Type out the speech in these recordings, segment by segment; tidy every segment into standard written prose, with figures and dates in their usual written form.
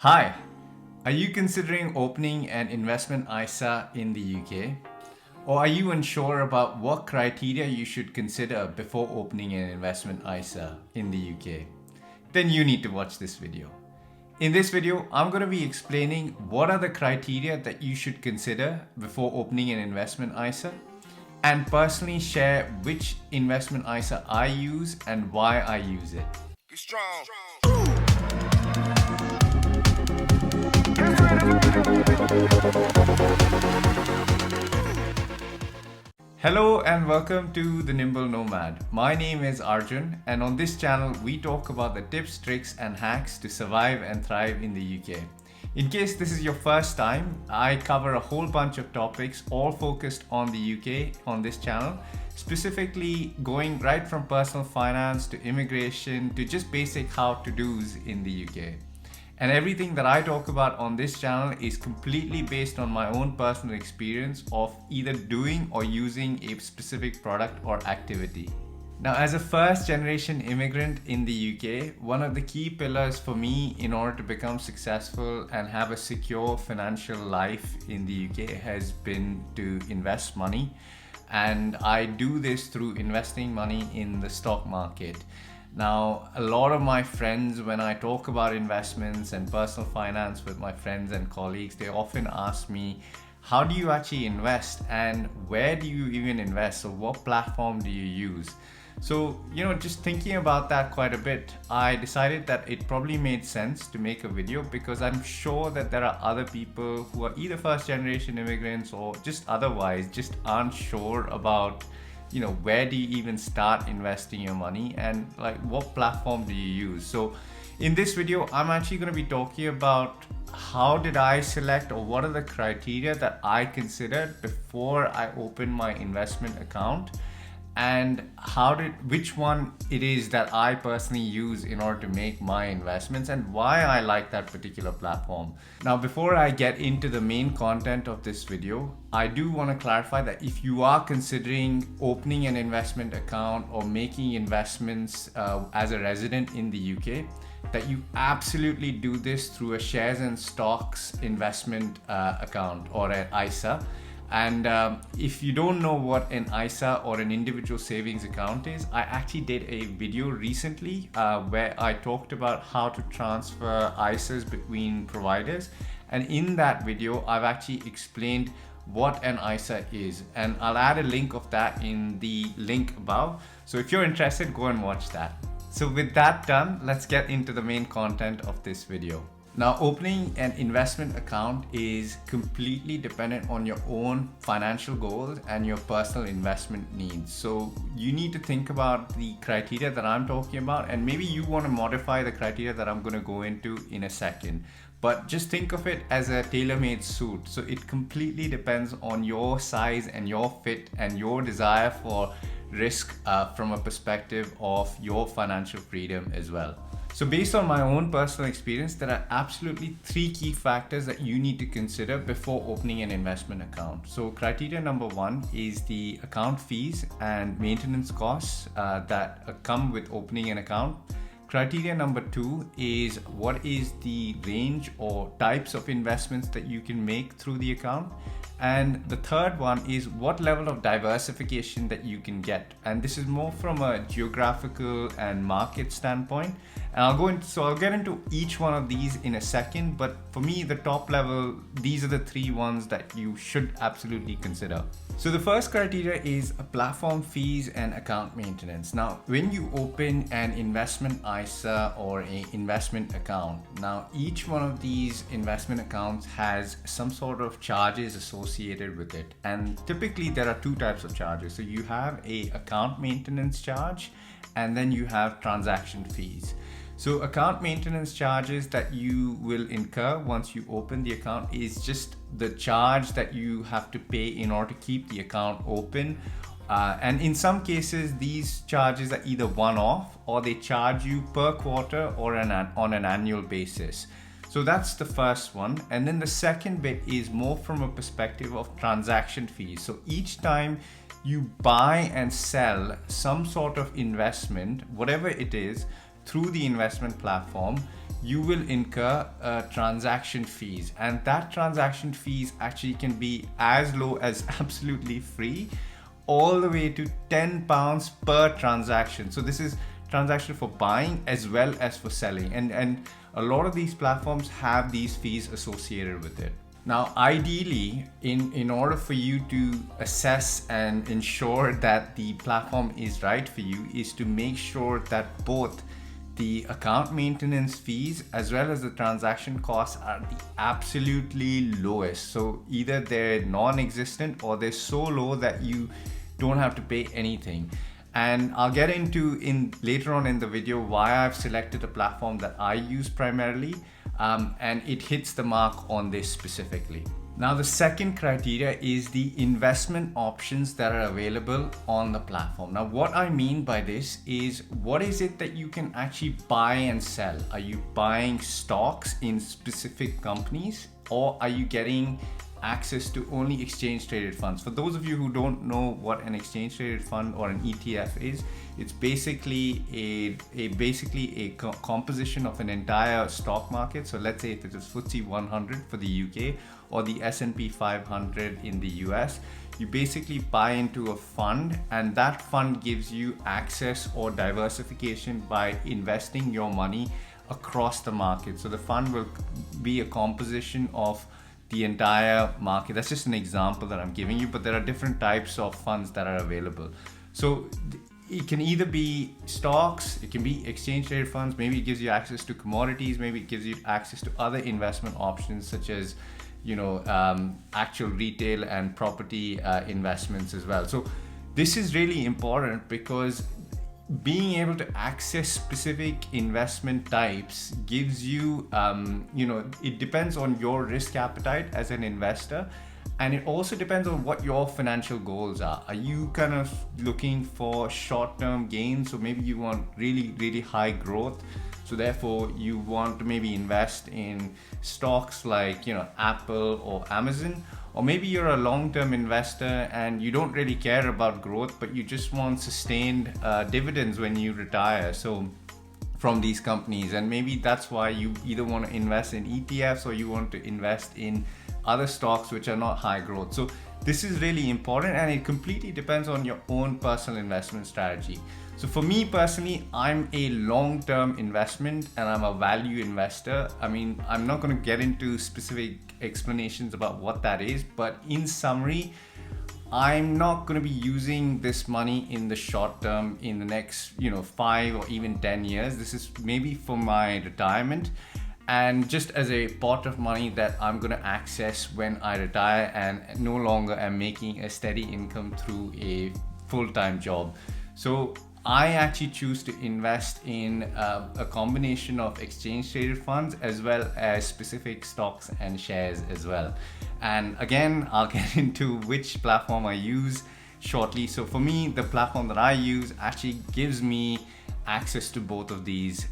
Hi, are you considering opening an investment ISA in the UK? Or are you unsure about what criteria you should consider before opening an investment ISA in the UK? Then you need to watch this video. In this video, I'm going to be explaining what are the criteria that you should consider before opening an investment ISA, and personally share which investment ISA I use and why I use it. Get strong. Hello and welcome to the Nimble Nomad. My name is Arjun, and on this channel we talk about the tips, tricks and hacks to survive and thrive in the UK. In case this is your first time, I cover a whole bunch of topics all focused on the UK on this channel, specifically going right from personal finance to immigration to just basic how-to-dos in the UK. And everything that I talk about on this channel is completely based on my own personal experience of either doing or using a specific product or activity. Now, as a first generation immigrant in the UK, one of the key pillars for me in order to become successful and have a secure financial life in the UK has been to invest money. And I do this through investing money in the stock market. Now, a lot of my friends, when I talk about investments and personal finance with my friends and colleagues, they often ask me, how do you actually invest and where do you even invest? So what platform do you use? So, just thinking about that quite a bit, I decided that it probably made sense to make a video because I'm sure that there are other people who are either first generation immigrants or just otherwise just aren't sure about where do you even start investing your money and like what platform do you use. So in this video, I'm actually going to be talking about how did I select or what are the criteria that I considered before I opened my investment account, and which one it is that I personally use in order to make my investments and why I like that particular platform. Now, before I get into the main content of this video, I do want to clarify that if you are considering opening an investment account or making investments as a resident in the UK, that you absolutely do this through a shares and stocks investment account or an ISA. And if you don't know what an ISA or an individual savings account is, I actually did a video recently where I talked about how to transfer ISAs between providers. And in that video, I've actually explained what an ISA is. And I'll add a link of that in the link above. So if you're interested, go and watch that. So with that done, let's get into the main content of this video. Now, opening an investment account is completely dependent on your own financial goals and your personal investment needs. So you need to think about the criteria that I'm talking about, and maybe you want to modify the criteria that I'm going to go into in a second. But just think of it as a tailor-made suit. So it completely depends on your size and your fit and your desire for risk from a perspective of your financial freedom as well. So based on my own personal experience, there are absolutely three key factors that you need to consider before opening an investment account. So criteria number one is the account fees and maintenance costs that come with opening an account. Criteria number two is what is the range or types of investments that you can make through the account. And the third one is what level of diversification that you can get. And this is more from a geographical and market standpoint. And I'll get into each one of these in a second. But for me, the top level, these are the three ones that you should absolutely consider. So the first criteria is platform fees and account maintenance. Now, when you open an investment ISA or an investment account, now each one of these investment accounts has some sort of charges associated with it. And typically there are two types of charges. So you have a account maintenance charge and then you have transaction fees. So account maintenance charges that you will incur once you open the account is just the charge that you have to pay in order to keep the account open. And in some cases, these charges are either one-off or they charge you per quarter or on an annual basis. So that's the first one. And then the second bit is more from a perspective of transaction fees. So each time you buy and sell some sort of investment, whatever it is, through the investment platform, you will incur transaction fees, and that transaction fees actually can be as low as absolutely free all the way to £10 per transaction. So this is transaction for buying as well as for selling, and a lot of these platforms have these fees associated with it. Now, ideally, in order for you to assess and ensure that the platform is right for you, is to make sure that both the account maintenance fees as well as the transaction costs are the absolutely lowest. So either they're non-existent or they're so low that you don't have to pay anything. And I'll get into later on in the video why I've selected a platform that I use primarily, and it hits the mark on this specifically. Now, the second criteria is the investment options that are available on the platform. Now, what I mean by this is, what is it that you can actually buy and sell? Are you buying stocks in specific companies, or are you getting access to only exchange traded funds? For those of you who don't know what an exchange traded fund or an ETF is, it's basically a composition of an entire stock market. So let's say if it is FTSE 100 for the UK or the S&P 500 in the US, you basically buy into a fund, and that fund gives you access or diversification by investing your money across the market. So the fund will be a composition of the entire market. That's just an example that I'm giving you, but there are different types of funds that are available. So it can either be stocks, it can be exchange traded funds, maybe it gives you access to commodities, maybe it gives you access to other investment options such as, you know, actual retail and property investments as well. So this is really important because being able to access specific investment types gives you, it depends on your risk appetite as an investor, and it also depends on what your financial goals are. Are you kind of looking for short-term gains? So maybe you want really, really high growth, so therefore you want to maybe invest in stocks like, you know, Apple or Amazon. Or maybe you're a long-term investor and you don't really care about growth, but you just want sustained dividends when you retire, so from these companies. And maybe that's why you either want to invest in ETFs or you want to invest in other stocks which are not high growth. So this is really important, and it completely depends on your own personal investment strategy. So for me personally, I'm a long-term investment and I'm a value investor. I mean, I'm not going to get into specific explanations about what that is, but in summary, I'm not going to be using this money in the short term in the next, 5 or even 10 years. This is maybe for my retirement, and just as a pot of money that I'm going to access when I retire and no longer am making a steady income through a full-time job. So I actually choose to invest in a combination of exchange traded funds as well as specific stocks and shares as well. And again, I'll get into which platform I use shortly. So for me, the platform that I use actually gives me access to both of these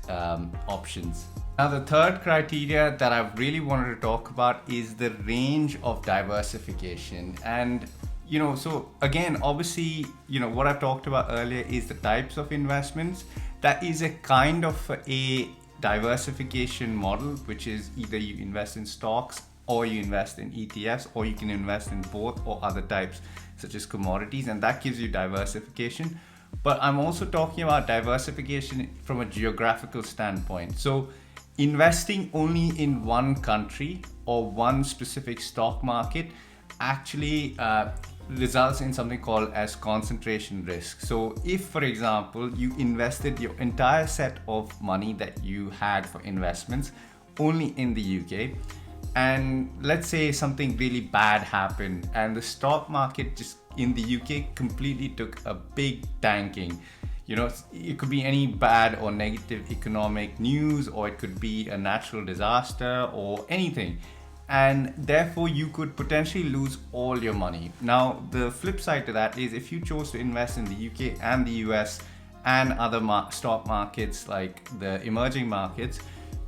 options. Now, the third criteria that I really wanted to talk about is the range of diversification. And so again, obviously, what I've talked about earlier is the types of investments. That is a kind of a diversification model, which is either you invest in stocks or you invest in ETFs, or you can invest in both or other types such as commodities, and that gives you diversification. But I'm also talking about diversification from a geographical standpoint. So investing only in one country or one specific stock market actually results in something called as concentration risk. So if, for example, you invested your entire set of money that you had for investments only in the UK, and let's say something really bad happened and the stock market just in the UK completely took a big tanking. It could be any bad or negative economic news, or it could be a natural disaster or anything. And therefore you could potentially lose all your money. Now, the flip side to that is if you chose to invest in the UK and the US and other stock markets like the emerging markets,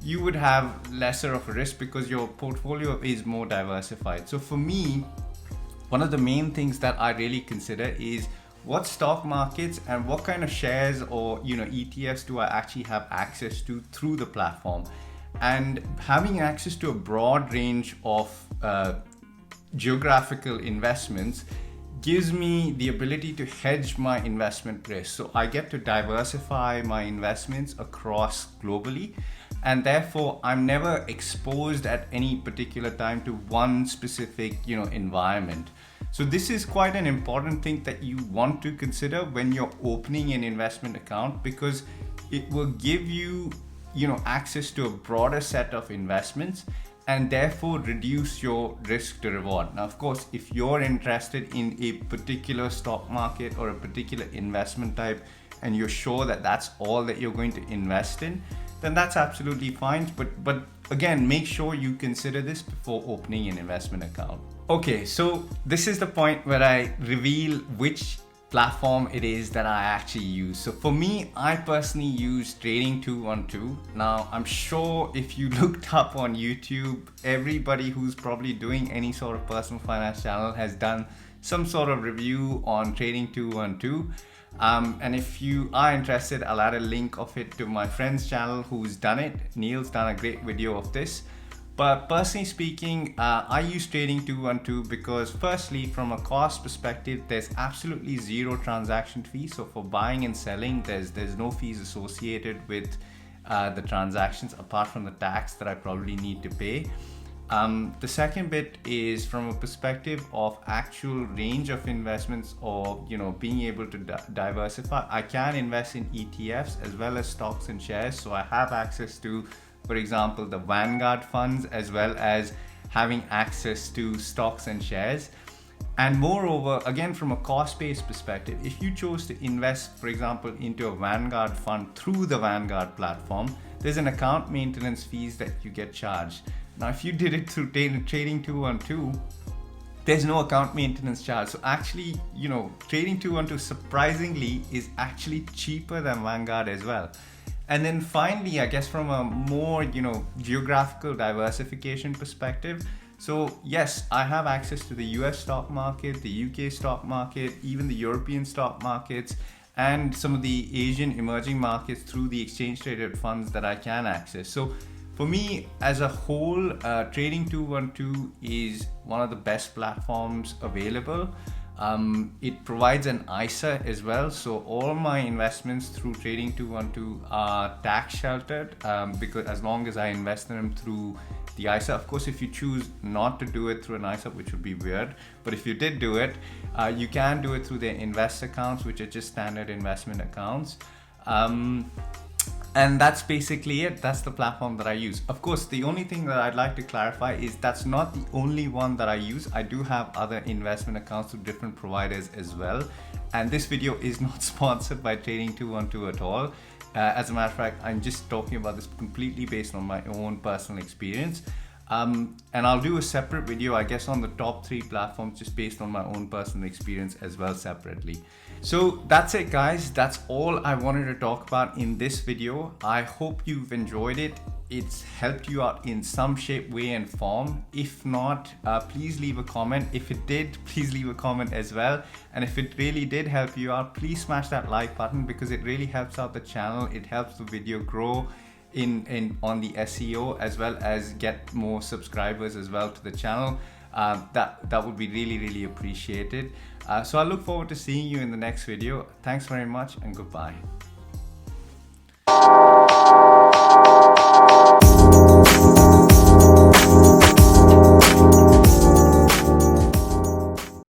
you would have lesser of a risk because your portfolio is more diversified. So for me, one of the main things that I really consider is what stock markets and what kind of shares or ETFs do I actually have access to through the platform. And having access to a broad range of geographical investments gives me the ability to hedge my investment risk. So I get to diversify my investments across globally, and therefore I'm never exposed at any particular time to one specific environment. So this is quite an important thing that you want to consider when you're opening an investment account, because it will give you access to a broader set of investments and therefore reduce your risk to reward. Now, of course, if you're interested in a particular stock market or a particular investment type and you're sure that that's all that you're going to invest in, then that's absolutely fine. But again, make sure you consider this before opening an investment account. Okay, so this is the point where I reveal which platform it is that I actually use. So for me, I personally use Trading 212. Now, I'm sure if you looked up on YouTube, everybody who's probably doing any sort of personal finance channel has done some sort of review on Trading 212. And if you are interested, I'll add a link of it to my friend's channel who's done it. Neil's done a great video of this. But personally speaking, I use Trading 212 because firstly, from a cost perspective, there's absolutely zero transaction fee. So for buying and selling, there's no fees associated with the transactions apart from the tax that I probably need to pay. The second bit is from a perspective of actual range of investments, or being able to diversify. I can invest in ETFs as well as stocks and shares. So I have access to, for example, the Vanguard funds, as well as having access to stocks and shares. And moreover, again, from a cost-based perspective, if you chose to invest, for example, into a Vanguard fund through the Vanguard platform, there's an account maintenance fees that you get charged. Now, if you did it through Trading 212, there's no account maintenance charge. So actually, Trading 212 surprisingly is actually cheaper than Vanguard as well. And then finally, I guess from a more, geographical diversification perspective. So yes, I have access to the US stock market, the UK stock market, even the European stock markets, and some of the Asian emerging markets through the exchange traded funds that I can access. So for me, as a whole, Trading 212 is one of the best platforms available. It provides an ISA as well, so all my investments through Trading 212 are tax sheltered, because as long as I invest in them through the ISA. Of course, if you choose not to do it through an ISA, which would be weird, but if you did do it, you can do it through their invest accounts, which are just standard investment accounts. And that's basically it. That's the platform that I use. Of course, the only thing that I'd like to clarify is that's not the only one that I use. I do have other investment accounts through different providers as well. And this video is not sponsored by Trading 212 at all. As a matter of fact, I'm just talking about this completely based on my own personal experience. And I'll do a separate video, I guess, on the top 3 platforms just based on my own personal experience as well separately. So that's it, guys. That's all I wanted to talk about in this video. I hope you've enjoyed it. It's helped you out in some shape, way and form. If not, please leave a comment. If it did, please leave a comment as well. And if it really did help you out, please smash that like button, because it really helps out the channel. It helps the video grow on the SEO, as well as get more subscribers as well to the channel. That would be really appreciated. So I look forward to seeing you in the next video. Thanks very much and goodbye.